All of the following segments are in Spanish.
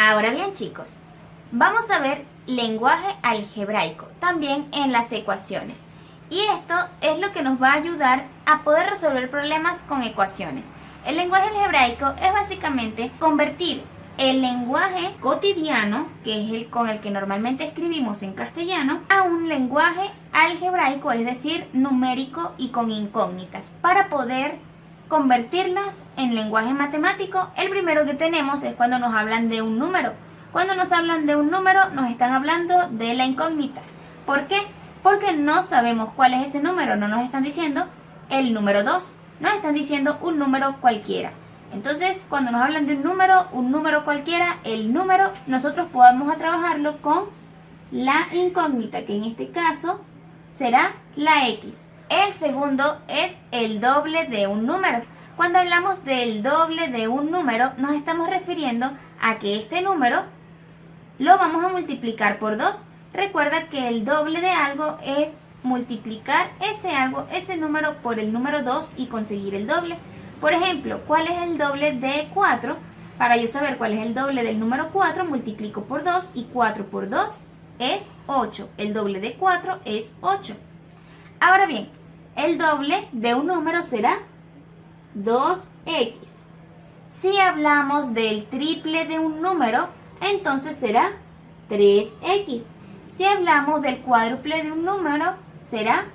Ahora bien, chicos, vamos a ver lenguaje algebraico, también en las ecuaciones. Y esto es lo que nos va a ayudar a poder resolver problemas con ecuaciones. El lenguaje algebraico es básicamente convertir el lenguaje cotidiano, que es el con el que normalmente escribimos en castellano, a un lenguaje algebraico, es decir, numérico y con incógnitas, para poder convertirlas en lenguaje matemático. El primero que tenemos es cuando nos hablan de un número. Cuando nos hablan de un número, nos están hablando de la incógnita. ¿Por qué? Porque no sabemos cuál es ese número. No nos están diciendo el número 2, nos están diciendo un número cualquiera. Entonces, cuando nos hablan de un número cualquiera, el número, nosotros podemos trabajarlo con la incógnita, que en este caso será la X. El segundo es el doble de un número. Cuando hablamos del doble de un número, nos estamos refiriendo a que este número lo vamos a multiplicar por 2. Recuerda que el doble de algo es multiplicar ese número por el número 2 y conseguir el doble. Por ejemplo, ¿cuál es el doble de 4? Para yo saber cuál es el doble del número 4, multiplico por 2 y 4 por 2 es 8. El doble de 4 es 8. Ahora bien, el doble de un número será 2x. Si hablamos del triple de un número, entonces será 3x. Si hablamos del cuádruple de un número, será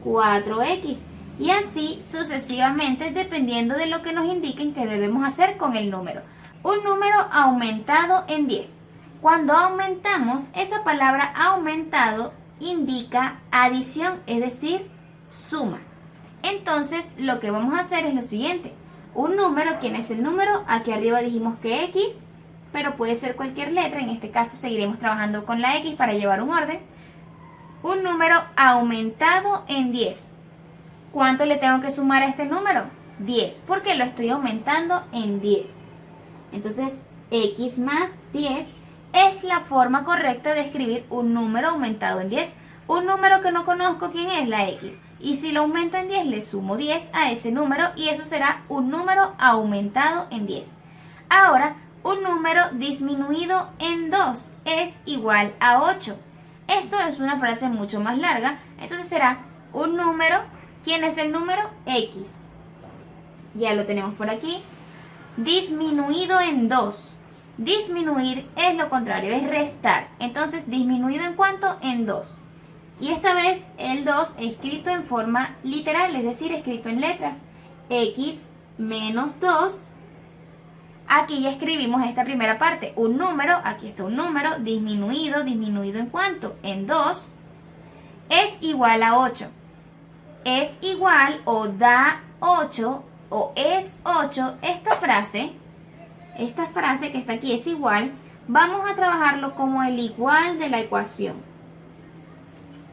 4x. Y así sucesivamente, dependiendo de lo que nos indiquen que debemos hacer con el número. Un número aumentado en 10. Cuando aumentamos, esa palabra aumentado indica adición, es decir, suma. Entonces, lo que vamos a hacer es lo siguiente. Un número, ¿quién es el número? Aquí arriba dijimos que X, pero puede ser cualquier letra. En este caso seguiremos trabajando con la X para llevar un orden. Un número aumentado en 10. ¿Cuánto le tengo que sumar a este número? 10, porque lo estoy aumentando en 10. Entonces, X más 10 es la forma correcta de escribir un número aumentado en 10. Un número que no conozco, ¿quién es? La X. Y si lo aumento en 10, le sumo 10 a ese número y eso será un número aumentado en 10. Ahora, un número disminuido en 2 es igual a 8. Esto es una frase mucho más larga, entonces será un número. ¿Quién es el número? X. Ya lo tenemos por aquí. Disminuido en 2. Disminuir es lo contrario, es restar. Entonces, disminuido en ¿cuánto? En 2. Y esta vez el 2 escrito en forma literal, es decir, escrito en letras. X menos 2. Aquí ya escribimos esta primera parte. Un número, aquí está un número, disminuido. ¿Disminuido en cuánto? En 2. Es igual a 8. Es igual o da 8 o es 8, esta frase que está aquí es igual, vamos a trabajarlo como el igual de la ecuación.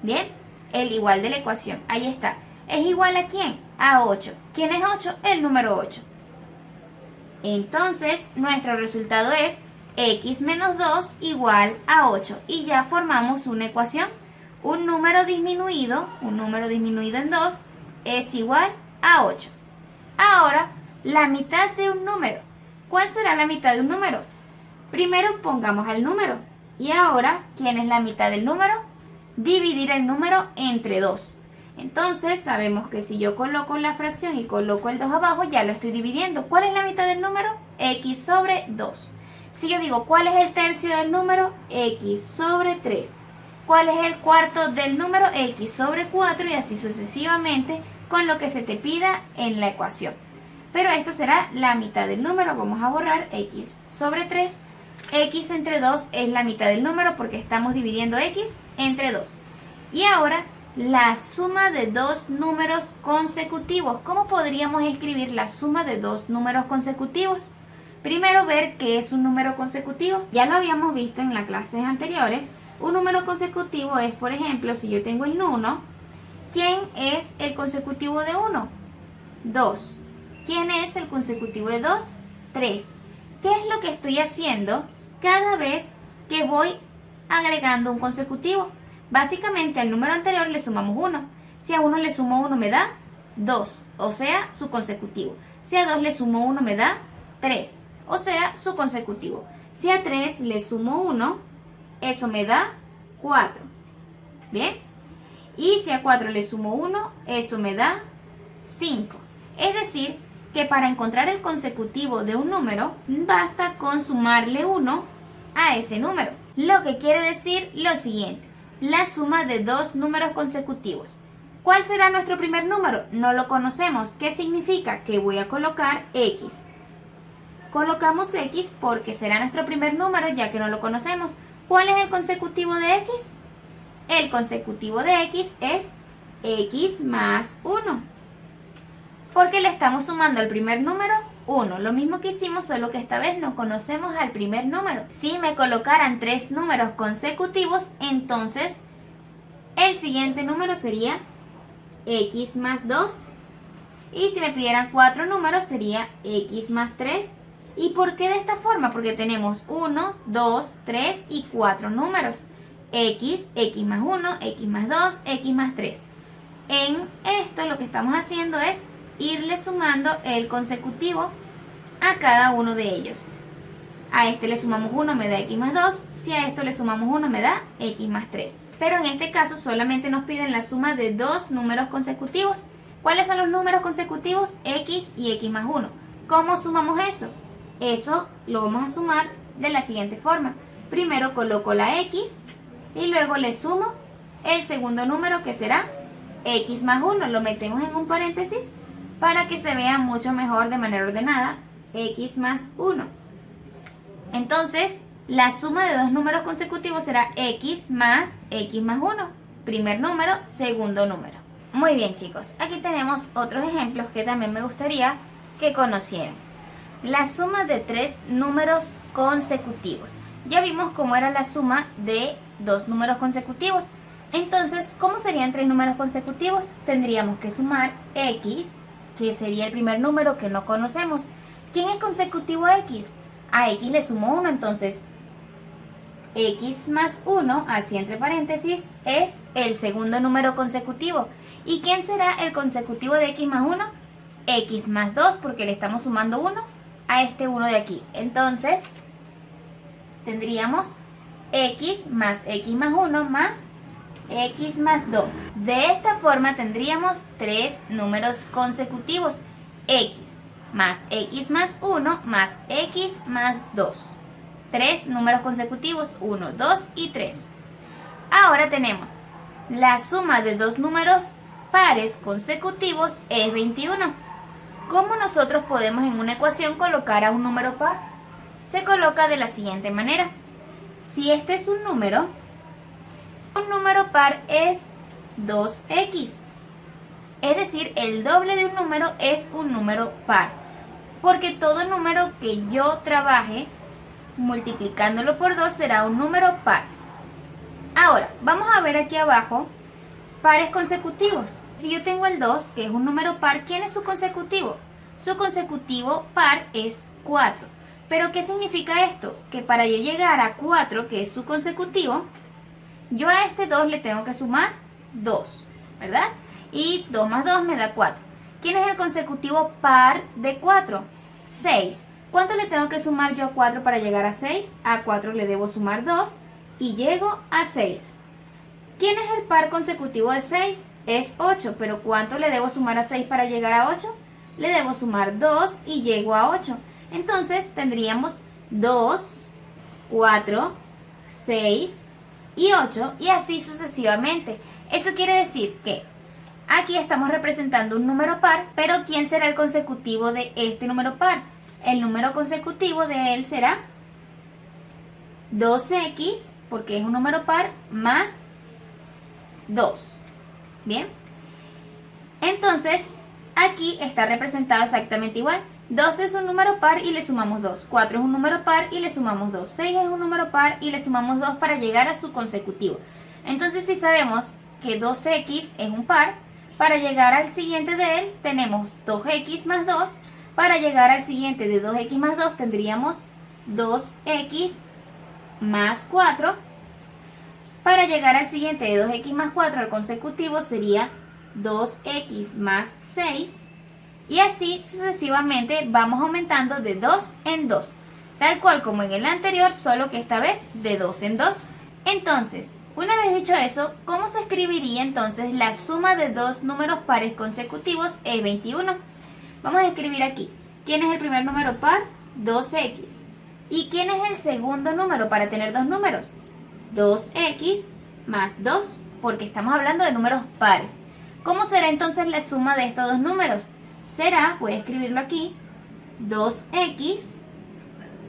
Bien, el igual de la ecuación, ahí está. ¿Es igual a quién? A 8. ¿Quién es 8? El número 8. Entonces, nuestro resultado es x menos 2 igual a 8 y ya formamos una ecuación. Un número disminuido en 2 es igual a 8. Ahora, la mitad de un número. ¿Cuál será la mitad de un número? Primero pongamos al número. Y ahora, ¿quién es la mitad del número? Dividir el número entre 2. Entonces, sabemos que si yo coloco la fracción y coloco el 2 abajo, ya lo estoy dividiendo. ¿Cuál es la mitad del número? X sobre 2. Si yo digo, ¿cuál es el tercio del número? X sobre 3. ¿Cuál es el cuarto del número? X sobre 4 y así sucesivamente con lo que se te pida en la ecuación. Pero esto será la mitad del número. Vamos a borrar X sobre 3. X entre 2 es la mitad del número porque estamos dividiendo X entre 2. Y ahora la suma de dos números consecutivos. ¿Cómo podríamos escribir la suma de dos números consecutivos? Primero ver qué es un número consecutivo. Ya lo habíamos visto en las clases anteriores. Un número consecutivo es, por ejemplo, si yo tengo el 1, ¿quién es el consecutivo de 1? 2. ¿Quién es el consecutivo de 2? 3. ¿Qué es lo que estoy haciendo cada vez que voy agregando un consecutivo? Básicamente al número anterior le sumamos 1. Si a 1 le sumo 1 me da 2, o sea, su consecutivo. Si a 2 le sumo 1 me da 3, o sea, su consecutivo. Si a 3 le sumo 1, eso me da 4. ¿Bien? Y si a 4 le sumo 1, eso me da 5. Es decir, que para encontrar el consecutivo de un número, basta con sumarle 1 a ese número. Lo que quiere decir lo siguiente: la suma de dos números consecutivos. ¿Cuál será nuestro primer número? No lo conocemos. ¿Qué significa? Que voy a colocar X. Colocamos X porque será nuestro primer número ya que no lo conocemos. ¿Cuál es el consecutivo de X? El consecutivo de X es X más 1. Porque le estamos sumando al primer número 1. Lo mismo que hicimos, solo que esta vez no conocemos al primer número. Si me colocaran 3 números consecutivos, entonces el siguiente número sería X más 2. Y si me pidieran 4 números, sería X más 3. ¿Y por qué de esta forma? Porque tenemos 1, 2, 3 y 4 números. X, X más 1, X más 2, X más 3. En esto lo que estamos haciendo es irle sumando el consecutivo a cada uno de ellos. A este le sumamos 1, me da X más 2. Si a esto le sumamos 1, me da X más 3. Pero en este caso solamente nos piden la suma de dos números consecutivos. ¿Cuáles son los números consecutivos? X y X más 1. ¿Cómo sumamos eso? Eso lo vamos a sumar de la siguiente forma. Primero coloco la X y luego le sumo el segundo número, que será X más 1. Lo metemos en un paréntesis para que se vea mucho mejor de manera ordenada. X más 1. Entonces, la suma de dos números consecutivos será X más 1. Primer número, segundo número. Muy bien, chicos. Aquí tenemos otros ejemplos que también me gustaría que conocieran. La suma de tres números consecutivos. Ya vimos cómo era la suma de dos números consecutivos. Entonces, ¿cómo serían tres números consecutivos? Tendríamos que sumar X, que sería el primer número que no conocemos. ¿Quién es consecutivo a X? A X le sumo 1, entonces X más 1, así entre paréntesis, es el segundo número consecutivo. ¿Y quién será el consecutivo de X más 1? X más 2, porque le estamos sumando 1 a este 1 de aquí. Entonces, tendríamos X más 1 más X más 2. De esta forma tendríamos tres números consecutivos. X más 1 más X más 2. Tres números consecutivos, 1, 2 y 3. Ahora tenemos la suma de dos números pares consecutivos es 21. ¿Cómo nosotros podemos en una ecuación colocar a un número par? Se coloca de la siguiente manera. Si este es un número par es 2x. Es decir, el doble de un número es un número par. Porque todo número que yo trabaje multiplicándolo por 2 será un número par. Ahora, vamos a ver aquí abajo pares consecutivos. Si yo tengo el 2, que es un número par, ¿quién es su consecutivo? Su consecutivo par es 4. ¿Pero qué significa esto? Que para yo llegar a 4, que es su consecutivo, yo a este 2 le tengo que sumar 2, ¿verdad? Y 2 más 2 me da 4. ¿Quién es el consecutivo par de 4? 6. ¿Cuánto le tengo que sumar yo a 4 para llegar a 6? A 4 le debo sumar 2 y llego a 6. ¿Quién es el par consecutivo de 6? Es 8, pero ¿cuánto le debo sumar a 6 para llegar a 8? Le debo sumar 2 y llego a 8. Entonces tendríamos 2, 4, 6 y 8 y así sucesivamente. Eso quiere decir que aquí estamos representando un número par, pero ¿quién será el consecutivo de este número par? El número consecutivo de él será 2x, porque es un número par, más 2. Bien. Entonces, aquí está representado exactamente igual. 2 es un número par y le sumamos 2. 4 es un número par y le sumamos 2. 6 es un número par y le sumamos 2 para llegar a su consecutivo. Entonces, si sabemos que 2x es un par, para llegar al siguiente de él tenemos 2x más 2. Para llegar al siguiente de 2x más 2 tendríamos 2x más 4. Para llegar al siguiente de 2x más 4, el consecutivo sería 2x más 6. Y así sucesivamente vamos aumentando de 2 en 2. tal cual como en el anterior, solo que esta vez de 2 en 2. Entonces, una vez dicho eso, ¿cómo se escribiría entonces la suma de dos números pares consecutivos es 21? Vamos a escribir aquí. ¿Quién es el primer número par? 2x. ¿Y quién es el segundo número para tener dos números? 2x más 2, porque estamos hablando de números pares. ¿Cómo será entonces la suma de estos dos números? Será, voy a escribirlo aquí, 2x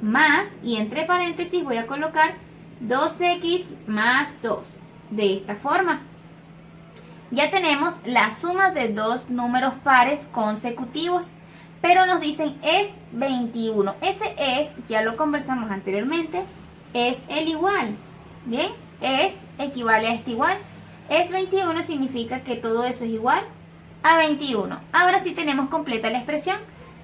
más, y entre paréntesis voy a colocar 2x más 2. De esta forma. Ya tenemos la suma de dos números pares consecutivos, pero nos dicen es 21. Ese es, ya lo conversamos anteriormente, es el igual. Bien, es equivale a este igual. Es 21 significa que todo eso es igual a 21. Ahora sí tenemos completa la expresión.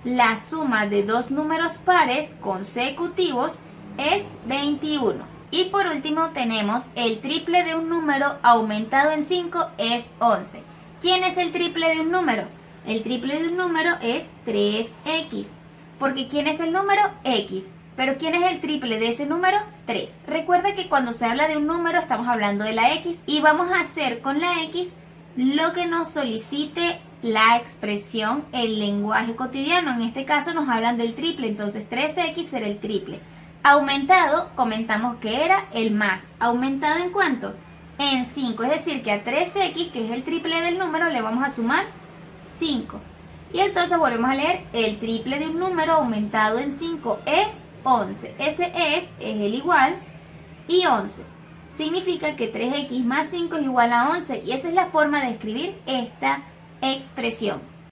La suma de dos números pares consecutivos es 21. Y por último tenemos el triple de un número aumentado en 5 es 11. ¿Quién es el triple de un número? El triple de un número es 3x. Porque ¿quién es el número? X. Pero ¿quién es el triple de ese número? 3. Recuerda que cuando se habla de un número estamos hablando de la x. Y vamos a hacer con la x lo que nos solicite la expresión, el lenguaje cotidiano. En este caso nos hablan del triple, entonces 3x será el triple. Aumentado, comentamos que era el más. ¿Aumentado en cuánto? En 5, es decir que a 3x, que es el triple del número, le vamos a sumar 5. Y entonces volvemos a leer, el triple de un número aumentado en 5 es 11. Ese es el igual y 11. Significa que 3x más 5 es igual a 11 y esa es la forma de escribir esta expresión.